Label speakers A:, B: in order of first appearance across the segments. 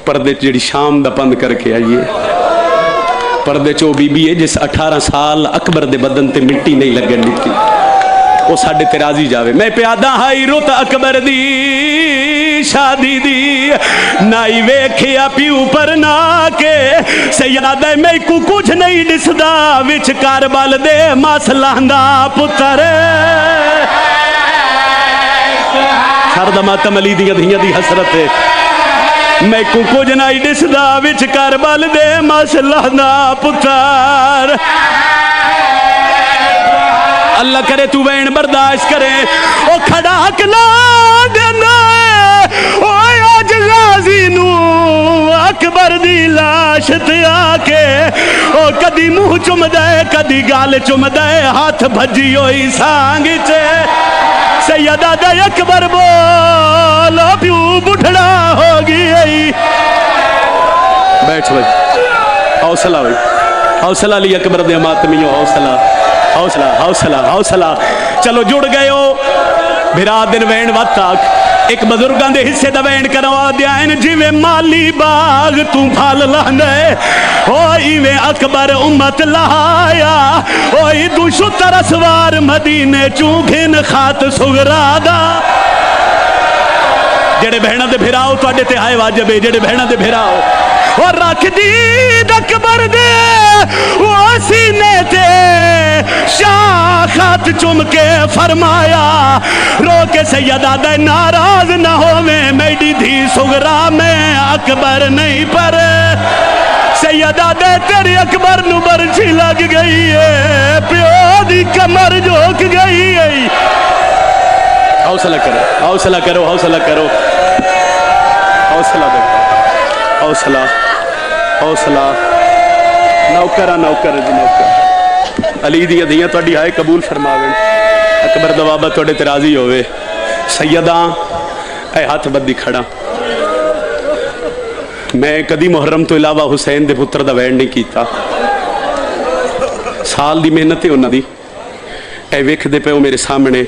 A: پردے جڑی شام دا پند کر کے آئیے پردے چو بی بی ہے جس 18 سال اکبر دے بدن تے مٹی نہیں لگن دیتی وہ ساڑھے تے راضی جاوے میں پیادہ ہائی رت اکبر دی شادی دی نائی ویکھیا پیو پر نا کے سیادہ میں کو کچھ نہیں ڈسدا وچ کاربل دے ماسلہندہ پتر سردہ ماتم علی دی دھیاں دی حسرت ہے میں کو کچھ نہیں ڈسدا وچ کاربل دے ماسلہندہ پتر اللہ کرے تو وین برداشت کرے او کھڑا کلا دینا او آج غازی نو اکبر دی لاش تے آکے او کدی منہ چم دے کدی گال چم دے ہاتھ بھجی ہوئی سانگی چے سیدہ دے اکبر بولو پیو بٹھڑا ہوگی بیٹھ بھائی حوصلہ بھائی حوصلہ لی اکبر دے ماتمیوں حوصلہ حوصلہ حوصلہ حوصلہ چلو جڑ گئے ہو بھرا دن وین وقت تک ایک بزرگاں دے حصے دا وین کروا دیائن جیوے مالی باغ تو پھال لہنے ہوئی وے اکبر امت لہایا ہوئی دو شتر اسوار مدینے چونکھن خات سغرادہ جڑے بہنہ دے بھراؤ تو اڈے تے آئے واجبے جڑے بہنہ دے بھراؤ اور رکھ دید اکبر دے وہ سینے تے شاخات چم کے فرمایا رو کے سیدہ دے ناراض نہ ہو میں دھی سغرا میں اکبر نہیں پر سیدہ دے تیری اکبر نو برچی لگ گئی ہے پیو دی کمر جھوک گئی ہے حوصلہ کرو حوصلہ کرو حوصلہ کرو حوصلہ دو حوصلہ حوصلہ نوکرہ نوکر جی نوکر علی دی ادھیاں توڑی آئے قبول فرماویں اکبر دوابہ توڑے ترازی ہوئے سیدہ اے ہاتھ بدی کھڑا میں کدی محرم تو علاوہ حسین دے پتر دا وین نہیں کیتا سال دی محنت ہونا دی اے ویکھ دے پہ وہ میرے سامنے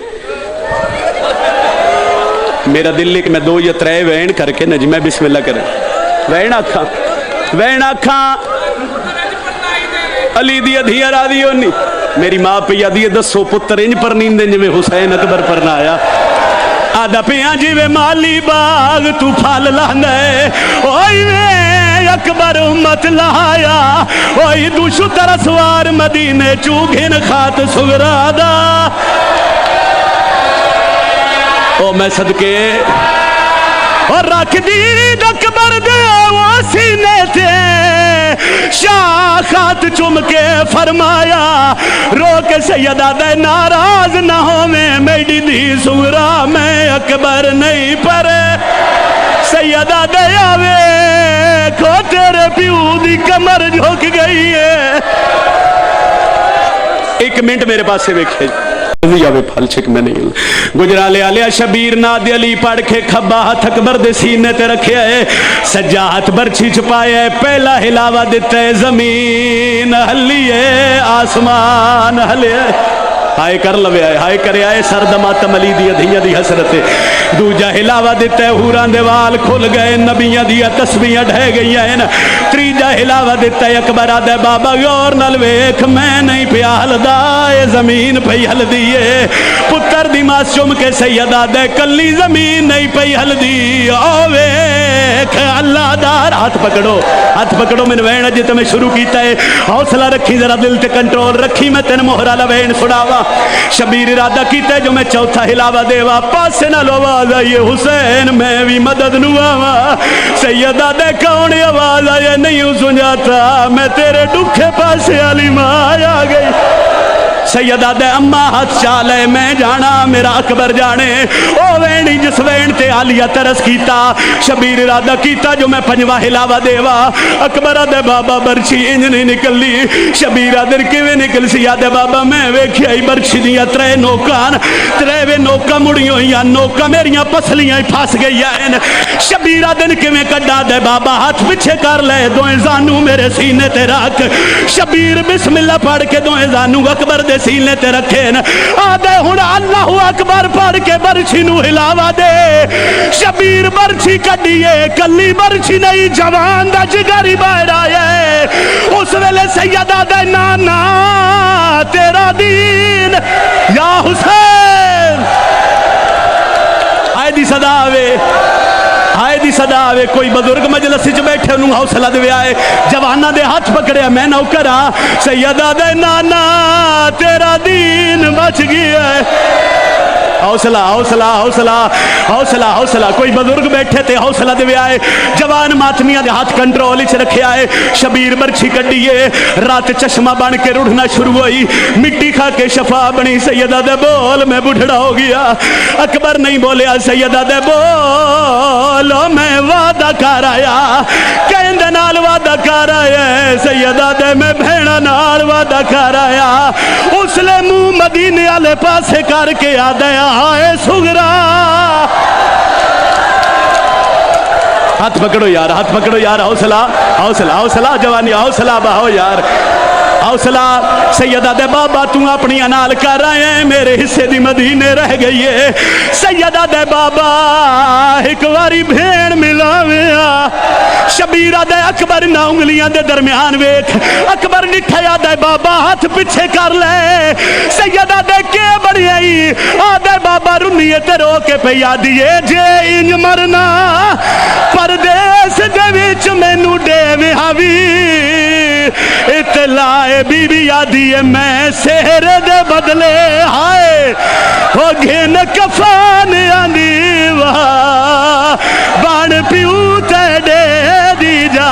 A: میرا دل لے کہ میں 2 یا 3 وین کر کے نجمہ بسم اللہ کریں وین آکھاں علی دی ادھیا راضی ہونی میری ماں پہ دی دسو پتر انج پر نیندیں جویں حسین اکبر پر نہ آیا آدھا پیاں جویں مالی باغ تو پھال لہنے اوئی وے اکبر امت لہایا اوئی دو شتر اسوار مدینے چوگھن خات سغرادہ او میں صدقے اور رکھ دید اکبر دے وہ سینے تے شاخات چم کے فرمایا رو کے سیدہ دے ناراض نہ ہو میری دی سغرا میں اکبر نہیں پر سیدہ دے آوے کو تیرے پیو دی کمر جھوک گئی ہے 1 منٹ میرے پاس سے بیکھے یاوے پھل چھک میں نہیں گجرا لے آلیا شبیر ناد علی پڑھ کے کھبا ہاتھ اکبر دے سینے تے رکھے ہے سجا ہاتھ برچھی چھپائے ہے پہلا ہلاوہ دیتا ہے زمین ہلی ہے آسمان ہلے ہائے کر لوے آئے ہائے کرے آئے سرد ماتم علی دی ادھیاں دی حسرت دوجہ ہلاوہ دیتا ہے ہوران دیوال کھل گئے نبیاں دیا تسبیاں ڈھے گئی ہیں تریجہ ہلاوہ دیتا ہے اکبر آدھے بابا غور نلویک میں نہیں پیا حل دائے زمین پہی حل دیئے پتر دی ماس چم کے سید آدھے کلی زمین نہیں پہی حل دی آویک اللہ دار ہاتھ پکڑو من وین جتے میں شروع کیتا ہے حوصلہ رکھی ذرا دل تے کنٹرول رکھی میں تین مہرہ لوین سڑاوا شبیر ارادہ کیتے جو میں چوتھا ہلاوہ دیوا پاس نہ لو آواز آئیے حسین میں بھی مدد نواوا سیدہ دے کون آواز آئیے نہیں سنجاتا میں تیرے ڈکھے پاسے علی ماں آ گئی سیدہ دے اممہ ہاتھ چالے میں جانا میرا اکبر جانے او وینی جس وین تے آلیہ ترس کیتا شبیر ارادہ کیتا جو میں پنجوہ ہلاوہ دیوا اکبر دے بابا برچی انج نہیں نکل لی شبیر ادر کیوے نکل سی آدھے بابا میں ویکھی آئی برچی دیا 3 نوکان 3 نوکا مڑیوں یا نوکا میریاں پسلیاں پھاس گئی ہیں شبیر ادر کیوے کڈا دے بابا ہاتھ پچھے کر لے دوئے زانو میرے سینے تے رکھ شبیر بسم اللہ پڑھ کے دوئے زانو اکبر دے सीने ते रखे न। आदे हुण अल्लाहु अकबर पढ़ के बरछी नू हिलावा दे। शबीर बरछी कड्डीए, कली बरछी नहीं, जवान दा जिगर ही बाहर आया। उस वेले सैयदा दे नाना तेरा दीन या हुसैन आए दी सदा आवे, आए दी सदा आवे। कोई बुजुर्ग मजलिस च बैठे उन्होंने हौसला दिया है, जवाना दे हाथ पकड़िया, मैं नौकर हाँ, सैयदा दे नाना तेरा दीन बच गया है। हौसला हौसला हौसला हौसला हौसला। कोई बुजुर्ग बैठे थे हौसला दिया है, जवान मातमिया दे हाथ कंट्रोल च रखिया है। शबीर बरछी कड्डीए, रात चश्मा बन के रुढ़ना शुरू हुई, मिट्टी खा के शफा बनी। सैयदा दे बोल मैं बुढ़ड़ा हो गया। अकबर नहीं बोलिया, सैयदा दे बोलो मैं वादा कर आया, कहंदे नाल वादा कर आया। सैयदा दे मैं भेड़ा नाल वादा कर आया। उसले मुंह मदीने वाले पासे करके आ दया हाय सुगरा। हाथ पकड़ो यार, हाथ पकड़ो यार। हौसला हौसला हौसला जवानी, हौसला बहाओ यार, हौसला। सैयदा दे बाबा तू अपनी नाल कर आए हैं, मेरे हिस्से दी मदीने रह गई है। सैयदा दे बाबा एक बारी भेड़ मिलावे। शबीरा दे अकबर ना उंगलियां दे दरम्यान वेख। अकबर निठया दे बाबा हाथ पीछे कर ले। सैयदा दे के बड़ी आई आदे बाबा रुनिए ते रो के पे आदिए जे इंज मरना परदेस दे विच मैनू देवे हावी। इतलाए बीबी आदि मैं सेहर दे बदले हाय हो घेन कफान आंदी वाह बन पिऊ ते दे दी जा।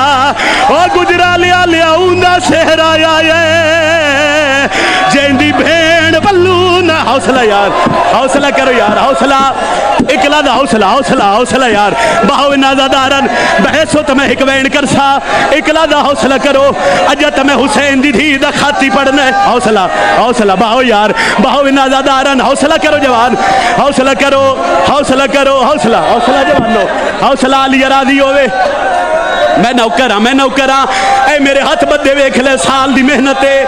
A: ओ गुजरा लिया लिया उंदा सेहरा आया जेंदी भेड़ पल्लू ना। हौसला यार, हौसला करो यार, हौसला। इकला दा हौसला हौसला हौसला यार। बाहो नाजादारन बहसो तो मैं एक वैन कर सा। इकला दा हौसला करो, अजा तो मैं हुसैन दी धी दा खाती पढ़ना है। हौसला हौसला बाहो यार, बाहो नाजादारन हौसला करो जवान, हौसला करो, हौसला करो, हौसला हौसला जवानो, हौसला अली राजी होवे। मैं नौकर हाँ, मैं नौकर हाँ। ऐ मेरे हाथ बदे वेख ले, साल दी मेहनत है।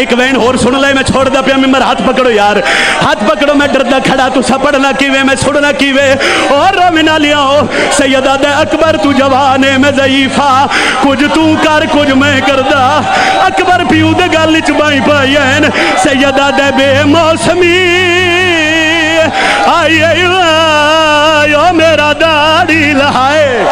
A: एक वैन होर सुन ले, मैं छोड़ दा पिया। मेरे हाथ पकड़ो यार, हाथ पकड़ो। मैं डरदा खड़ा, तुसा पढ़ना किवे, मैं सुनना किवे। और रोना लियाओ। सैयदा दे अकबर तू जवान है, मैं ज़ईफा, कुछ तू कर कुछ मैं करदा। अकबर प्यू दे गल च बाई पाई हैन। सैयदा दे बेमौसमी आए मेरा दाढ़ी लहाए।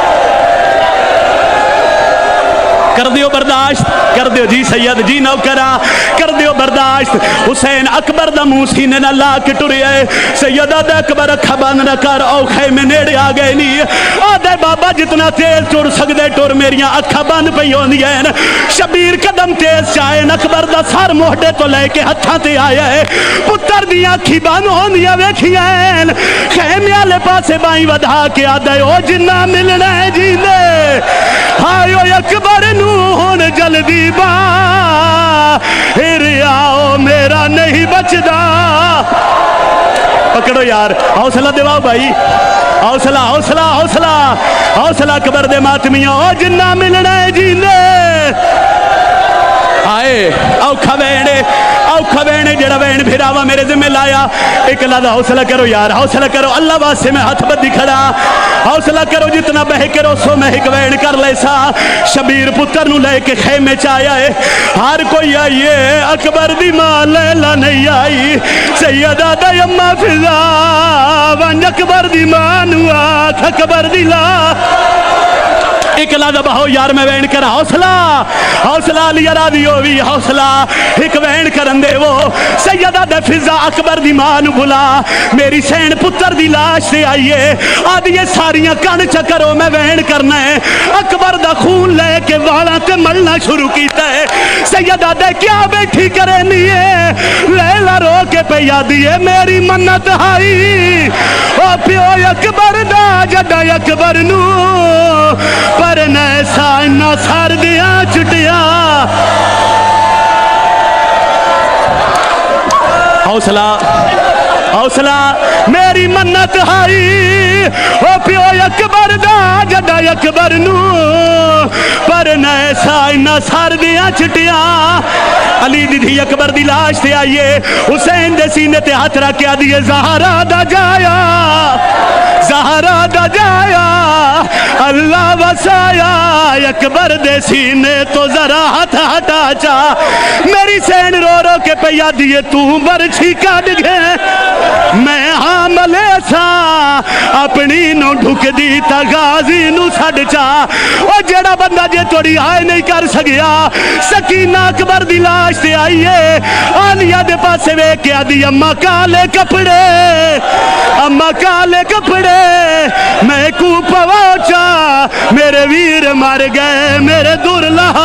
A: कर दियो बर्दाश्त, कर दियो जी सैयद जी नौकरा, कर दियो बर्दाश्त। हुसैन अकबर दा मुंह सीने ना ला के टुरिया। सैयदा दे अकबर अखा बंद न कर, औखे में नेड़े आ गए नहीं। आदे बाबा जितना तेज टुर सकदे टुर, मेरियां अखा बंद पई होंदियां। शबीर कदम तेज चाहे, अकबर दा सर मोहडे तो लेके हत्थां ते आया है। पुत्र दी अखी बंद होंदियां वेखियां। खैमे वाले पासे बाई वधा के आदे ओ जिन्ना मिलना है जींदे हाय ओ अकबर हुन जल्दी बाहर आओ, मेरा नहीं बचदा। पकड़ो यार, हौसला दिवाओ भाई, हौसला हौसला हौसला हौसला। अकबर दे मातमिया ओ जिन्ना मिलना है जींदे आए। औखा वैने, औखा वैने जेड़ा वैन फिरावा मेरे जिम्मे लाया। इकला दा हौसला करो यार, हौसला करो। अल्लाह वास्ते मैं हाथ बद्दी खड़ा, हौसला करो। जितना बह करो सो मैं एक वैन कर ले सा। शबीर पुत्र नु लेके खेमे च आया है। हर कोई आइए, अकबर दी मां लैला नहीं आई। सैयदा दा अम्मा फिजा वन अकबर दी मां नु आख अकबर दी ला। इकला दा बहो यार मैं वैन कर। हौसला हौसला लिया राजी होवी, हौसला एक वैन करन दे वो। सैयदा दे फिजा अकबर दी मां नु बुला, मेरी सैन पुत्र दी लाश से आइए। आदि ये सारियां कण च करो, मैं वैन करना है। अकबर दा खून लेके वाला ते मलना शुरू कीता है। सैयदा दे क्या बैठी करे नी है, लैला रो के पे आदि है मेरी मन्नत हाई। ओ प्यो अकबर दा जड्डा अकबर नू पर नैसा इन्ना सर दिया छुटिया। हौसला हौसला मेरी मन्नत हाई ओ प्यो अकबर दा जदा अकबर नू पर नैसा इन्ना सर दियां चिटियां अली दी धी अकबर दी लाश ते आइए हुसैन दे सीने ते हाथ रख के आदिए ज़हरा दा जाया ज़हरा दा जाया अल्लाह वसाया अकबर दे सीने तो जरा हाथ हटा चा मेरी सैन रो रो के पैया दिए तू बरछी काट गए मैं हामले सा अपनी नो ढुक दी ता गाजी नू छड़ चा ओ जेड़ा बंदा जे थोड़ी आए नहीं कर सकिया सकीना अकबर दी लाश ते आईए आलिया दे पासे वेख के आदी अम्मा काले कपड़े अम्मा काले कपड़े मैं कू पहुंचा मेरे वीर मर गए मेरे दुर्लभ